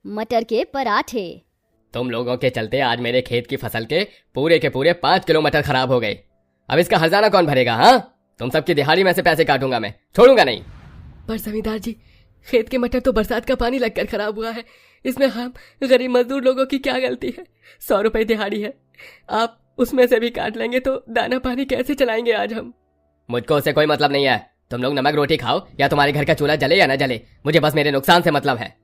मटर के पराठे। तुम लोगों के चलते आज मेरे खेत की फसल के पूरे 5 किलो मटर खराब हो गए। अब इसका हर्जाना कौन भरेगा? हाँ, तुम सबकी दिहाड़ी में से पैसे काटूंगा, मैं छोड़ूंगा नहीं। पर जमींदार जी, खेत के मटर तो बरसात का पानी लगकर खराब हुआ है, इसमें हम गरीब मजदूर लोगों की क्या गलती है? 100 रुपए दिहाड़ी है, आप उसमें से भी काट लेंगे तो दाना पानी कैसे चलाएंगे आज हम? मुझको उससे कोई मतलब नहीं है। तुम लोग नमक रोटी खाओ या तुम्हारे घर का चूल्हा जले या न जले, मुझे बस मेरे नुकसान से मतलब है।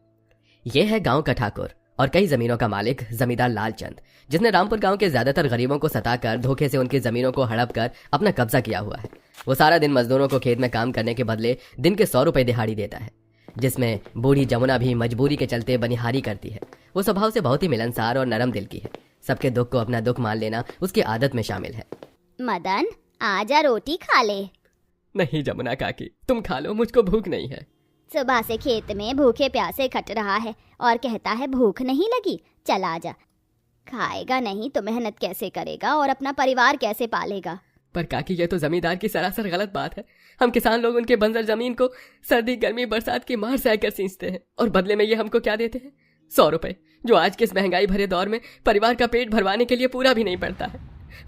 यह है गांव का ठाकुर और कई जमीनों का मालिक जमींदार लालचंद, जिसने रामपुर गांव के ज्यादातर गरीबों को सताकर धोखे से उनकी जमीनों को हड़प कर अपना कब्जा किया हुआ है। वो सारा दिन मजदूरों को खेत में काम करने के बदले दिन के 100 रुपए दिहाड़ी देता है, जिसमें बूढ़ी जमुना भी मजबूरी के चलते बनिहारी करती है। वो स्वभाव से बहुत ही मिलनसार और नरम दिल की है। सबके दुख को अपना दुख मान लेना उसकी आदत में शामिल है। मदन, आजा रोटी खा ले। नहीं जमुना काकी, तुम खा लो, मुझको भूख नहीं है। सुबह से खेत में भूखे प्यासे खट रहा है और कहता है भूख नहीं लगी। चल आजा। खाएगा नहीं तो मेहनत कैसे करेगा और अपना परिवार कैसे पालेगा? पर काकी, ये तो जमींदार की सरासर गलत बात है। हम किसान लोग उनके बंजर जमीन को सर्दी गर्मी बरसात की मार सहकर सींचते हैं और बदले में ये हमको क्या देते हैं? 100 रुपए, जो आज के इस महंगाई भरे दौर में परिवार का पेट भरवाने के लिए पूरा भी नहीं पड़ता है।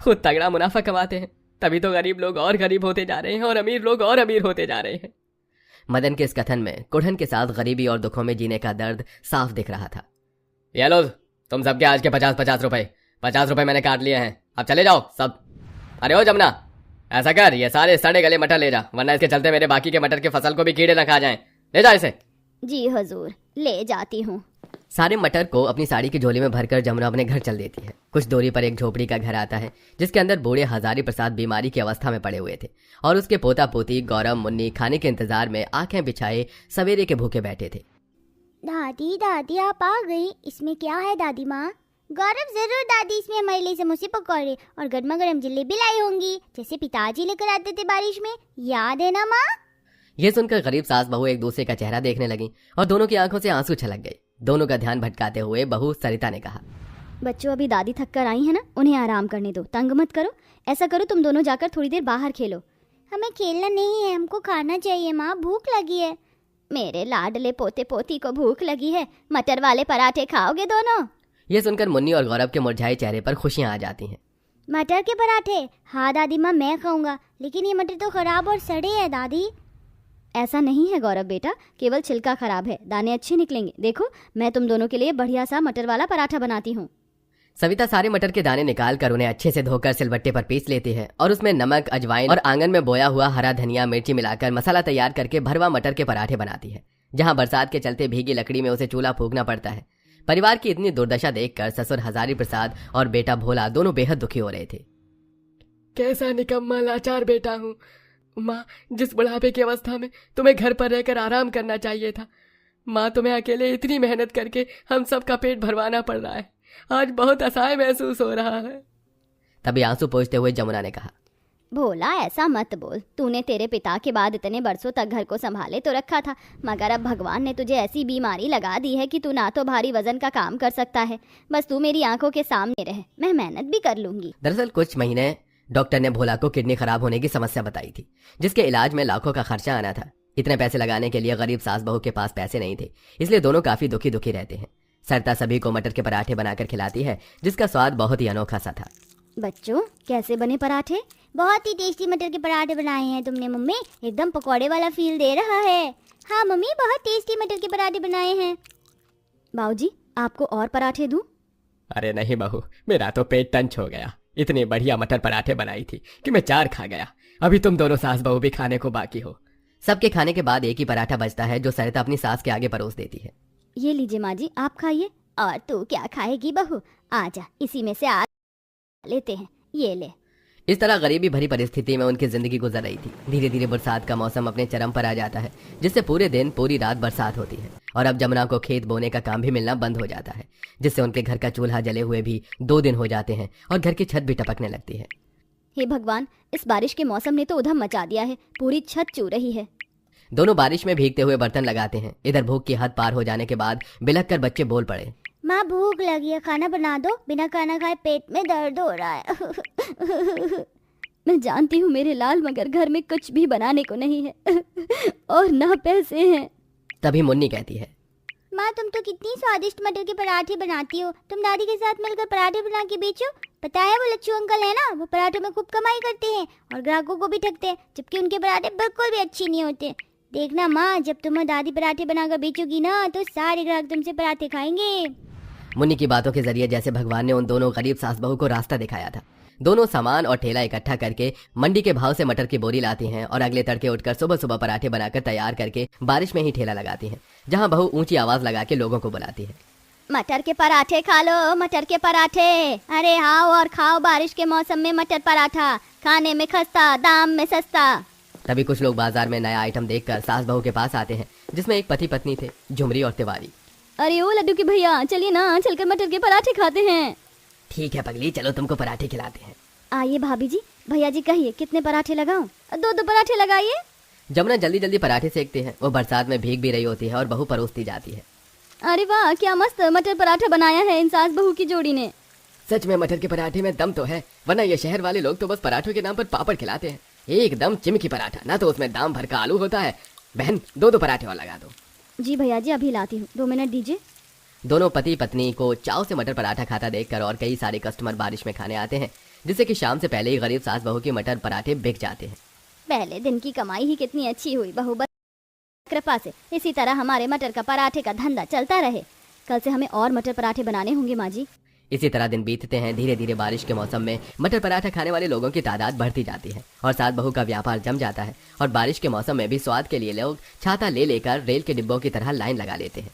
खुद तगड़ा मुनाफा कमाते हैं, तभी तो गरीब लोग और गरीब होते जा रहे हैं और अमीर लोग और अमीर होते जा रहे हैं। मदन के इस कथन में कुढ़न के साथ गरीबी और दुखों में जीने का दर्द साफ दिख रहा था। ये लो तुम सबके आज के 50 रुपए। 50 रुपए मैंने काट लिए हैं, अब चले जाओ सब। अरे ओ जमुना, ऐसा कर, ये सारे सड़े गले मटर ले जा, वरना इसके चलते मेरे बाकी के मटर की फसल को भी कीड़े न खा जाएं। ले जा इसे। जी हुजूर, ले जाती हूँ। सारे मटर को अपनी साड़ी की झोली में भरकर जमुना अपने घर चल देती है। कुछ दूरी पर एक झोपड़ी का घर आता है, जिसके अंदर बूढ़े हजारी प्रसाद बीमारी की अवस्था में पड़े हुए थे और उसके पोता पोती गौरव मुन्नी खाने के इंतजार में आंखें बिछाए सवेरे के भूखे बैठे थे। दादी दादी आप आ गई, इसमें क्या है दादी माँ? गौरव जरूर दादी, इसमें हमारे लिए समोसे पकौड़े और गर्मा गर्म जलेबी लाई होंगी, जैसे पिताजी लेकर आते थे बारिश में, याद है ना माँ? यह सुनकर गरीब सास बहू एक दूसरे का चेहरा देखने लगी और दोनों की आंखों से आंसू छलक गए। दोनों का ध्यान भटकाते हुए बहू सरिता ने कहा, बच्चों अभी दादी थक कर आई है ना, उन्हें आराम करने दो, तंग मत करो। ऐसा करो तुम दोनों जाकर थोड़ी देर बाहर खेलो। हमें खेलना नहीं है, हमको खाना चाहिए माँ, भूख लगी है। मेरे लाडले पोते पोती को भूख लगी है, मटर वाले पराठे खाओगे दोनों? यह सुनकर मुन्नी और गौरव के मुरझाए चेहरे पर खुशियां आ जाती हैं। मटर के पराठे? हाँ दादी माँ, मैं खाऊंगा, लेकिन ये मटर तो खराब और सड़े हैं दादी। ऐसा नहीं है गौरव बेटा, केवल छिलका खराब है, दाने अच्छे निकलेंगे। देखो मैं तुम दोनों के लिए बढ़िया सा मटर वाला पराठा बनाती हूँ। सविता सारे मटर के दाने निकाल कर उन्हें अच्छे से धोकर सिलबट्टे पर पीस लेती है और उसमें नमक, अजवाइन और आंगन में बोया हुआ हरा धनिया मिर्ची मिलाकर मसाला तैयार करके भरवा मटर के पराठे बनाती है। जहां बरसात के चलते भीगी लकड़ी में उसे चूल्हा फूंकना पड़ता है। परिवार की इतनी दुर्दशा देखकर ससुर हजारी प्रसाद और बेटा भोला दोनों बेहद दुखी हो रहे थे। कैसा निकम्मा लाचार बेटा हूँ माँ, जिस बुढ़ापे की अवस्था में तुम्हें घर पर रहकर आराम करना चाहिए था। माँ, तुम्हें अकेले इतनी मेहनत करके हम सब का पेट भरवाना पड़ रहा है, आज बहुत असहाय महसूस हो रहा है। तभी आंसू पोंछते हुए जमुना ने कहा, भोला ऐसा मत बोल, तूने तेरे पिता के बाद इतने बरसों तक घर को संभाले तो रखा था, मगर अब भगवान ने तुझे ऐसी बीमारी लगा दी है कि तू ना तो भारी वजन का काम कर सकता है। बस तू मेरी आंखों के सामने रहे, मैं मेहनत भी कर लूंगी। दरअसल कुछ महीने डॉक्टर ने भोला को किडनी खराब होने की समस्या बताई थी, जिसके इलाज में लाखों का खर्चा आना था। इतने पैसे लगाने के लिए गरीब सास बहू के पास पैसे नहीं थे, इसलिए दोनों काफी दुखी दुखी रहते हैं। सरिता सभी को मटर के पराठे बनाकर खिलाती है, जिसका स्वाद बहुत ही अनोखा सा था। बच्चों कैसे बने पराठे? बहुत ही टेस्टी मटर के पराठे बनाए हैं तुमने मम्मी, एकदम पकौड़े वाला फील दे रहा है। हाँ मम्मी, बहुत टेस्टी मटर के पराठे बनाए हैं। बाबूजी आपको और पराठे दूं? अरे नहीं बहू, मेरा तो पेट टंच हो गया। इतने बढ़िया मटर पराठे बनाई थी कि मैं 4 खा गया। अभी तुम दोनों सास बहू भी खाने को बाकी हो। सबके खाने के बाद एक ही पराठा बचता है, जो सरिता अपनी सास के आगे परोस देती है। ये लीजिए माँ जी, आप खाइए। और तू क्या खाएगी बहू? आजा, इसी में से आ लेते हैं, ये ले। इस तरह गरीबी भरी परिस्थिति में उनकी जिंदगी गुजर रही थी। धीरे धीरे बरसात का मौसम अपने चरम पर आ जाता है, जिससे पूरे दिन पूरी रात बरसात होती है और अब जमुना को खेत बोने का काम भी मिलना बंद हो जाता है, जिससे उनके घर का चूल्हा जले हुए भी 2 दिन हो जाते हैं और घर की छत भी टपकने लगती है। हे भगवान, इस बारिश के मौसम ने तो उधम मचा दिया है, पूरी छत चू रही है। दोनों बारिश में भीगते हुए बर्तन लगाते हैं। इधर भूख की हद पार हो जाने के बाद बिलख कर बच्चे बोल पड़े, माँ भूख लगी है, खाना बना दो, बिना खाना खाए पेट में दर्द हो रहा है। मैं जानती हूँ मेरे लाल, मगर घर में कुछ भी बनाने को नहीं है और ना पैसे हैं। तभी मुन्नी कहती है, माँ तुम तो कितनी स्वादिष्ट मटर के पराठे बनाती हो। तुम दादी के साथ मिलकर पराठे बना के बेचो। पता है वो लच्छू अंकल है ना, वो पराठों में खूब कमाई करते हैं और ग्राहकों को भी ठगते हैं, जबकि उनके पराठे बिल्कुल भी अच्छे नहीं होते। देखना माँ, जब तुम दादी पराठे बनाकर बेचोगी ना तो सारे ग्राहक तुमसे पराठे खाएंगे। मुन्नी की बातों के जरिए जैसे भगवान ने उन दोनों गरीब सास बहू को रास्ता दिखाया था। दोनों सामान और ठेला इकट्ठा करके मंडी के भाव से मटर की बोरी लाती हैं और अगले तड़के उठकर सुबह सुबह पराठे बनाकर तैयार करके बारिश में ही ठेला लगाती हैं, जहां बहू ऊंची आवाज लगा के लोगों को बुलाती है। मटर के पराठे खा लो, मटर के पराठे। अरे आओ और खाओ बारिश के मौसम में मटर पराठा, खाने में खस्ता, दाम में सस्ता। तभी कुछ लोग बाजार में नया आइटम देखकर सास बहू के पास आते हैं, जिसमें एक पति पत्नी थे, झुमरी और तिवारी। अरे ओ लड्डू के भैया, चलिए ना, चलकर मटर के पराठे खाते हैं। ठीक है पगली, चलो तुमको पराठे खिलाते हैं। आइए भाभी जी, भैया जी कहिए कितने पराठे लगाऊं? दो पराठे लगाइए। जमुना जल्दी जल्दी पराठे सेकते हैं। वो बरसात में भीग भी रही होती है और बहू परोसती जाती है। अरे वाह, क्या मस्त मटर पराठा बनाया है इन सास बहू की जोड़ी ने। सच में मटर के पराठे में दम तो है, वरना ये शहर वाले लोग तो बस पराठों के नाम पर पापड़ खिलाते हैं। एकदम चिमकी पराठा, ना तो उसमें दाम भर का आलू होता है। बहन दो पराठे और लगा दो। जी भैया जी, अभी लाती हूँ, 2 मिनट दीजिए। दोनों पति पत्नी को चाव से मटर पराठा खाता देखकर और कई सारे कस्टमर बारिश में खाने आते हैं, जिससे कि शाम से पहले ही गरीब सास बहू के मटर पराठे बिक जाते हैं। पहले दिन की कमाई ही कितनी अच्छी हुई बहू कृपा से। इसी तरह हमारे मटर का पराठे का धंधा चलता रहे। कल से हमें और मटर पराठे बनाने होंगे माँ जी। इसी तरह दिन बीतते हैं। धीरे धीरे बारिश के मौसम में मटर पराठा खाने वाले लोगों की तादाद बढ़ती जाती है और सास बहू का व्यापार जम जाता है। और बारिश के मौसम में भी स्वाद के लिए लोग छाता ले लेकर रेल के डिब्बों की तरह लाइन लगा लेते हैं।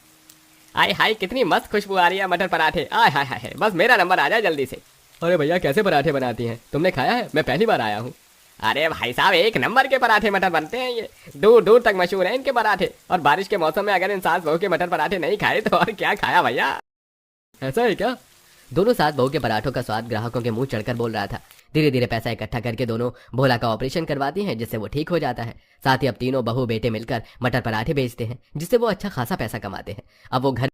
आय हाय, कितनी मस्त खुशबू आ रही है मटर पराठे। आय हाय हाय, बस मेरा नंबर आ जाए जल्दी से। अरे भैया कैसे पराठे बनाती हैं? तुमने खाया है? मैं पहली बार आया हूँ। अरे भाई साहब, एक नंबर के पराठे मटर बनते हैं ये, दूर दूर तक मशहूर है इनके पराठे। और बारिश के मौसम में अगर इन सास बहू के मटर पराठे नहीं खाए तो और क्या खाया भैया। ऐसा है क्या? दोनों सास बहू के पराठों का स्वाद ग्राहकों के मुंह चढ़कर बोल रहा था। धीरे धीरे पैसा इकट्ठा करके दोनों भोला का ऑपरेशन करवाती हैं, जिससे वो ठीक हो जाता है। साथ ही अब तीनों बहू बेटे मिलकर मटर पराठे बेचते हैं, जिससे वो अच्छा खासा पैसा कमाते हैं। अब वो घर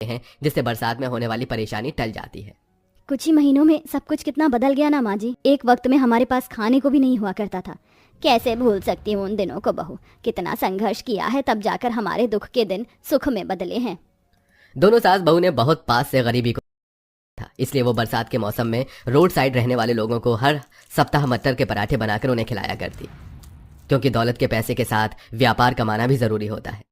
हैं, जिससे बरसात में होने वाली परेशानी टल जाती है। कुछ ही महीनों में सब कुछ कितना बदल गया ना माँ जी। एक वक्त में हमारे पास खाने को भी नहीं हुआ करता था। कैसे भूल सकती हूँ उन दिनों को बहू। कितना संघर्ष किया है, तब जाकर हमारे दुख के दिन सुख में बदले हैं। दोनों सास बहू ने बहुत पास से गरीबी को था, इसलिए वो बरसात के मौसम में रोड साइड रहने वाले लोगों को हर सप्ताह मटर के पराठे बनाकर उन्हें खिलाया करती, क्योंकि दौलत के पैसे के साथ व्यापार कमाना भी जरूरी होता है।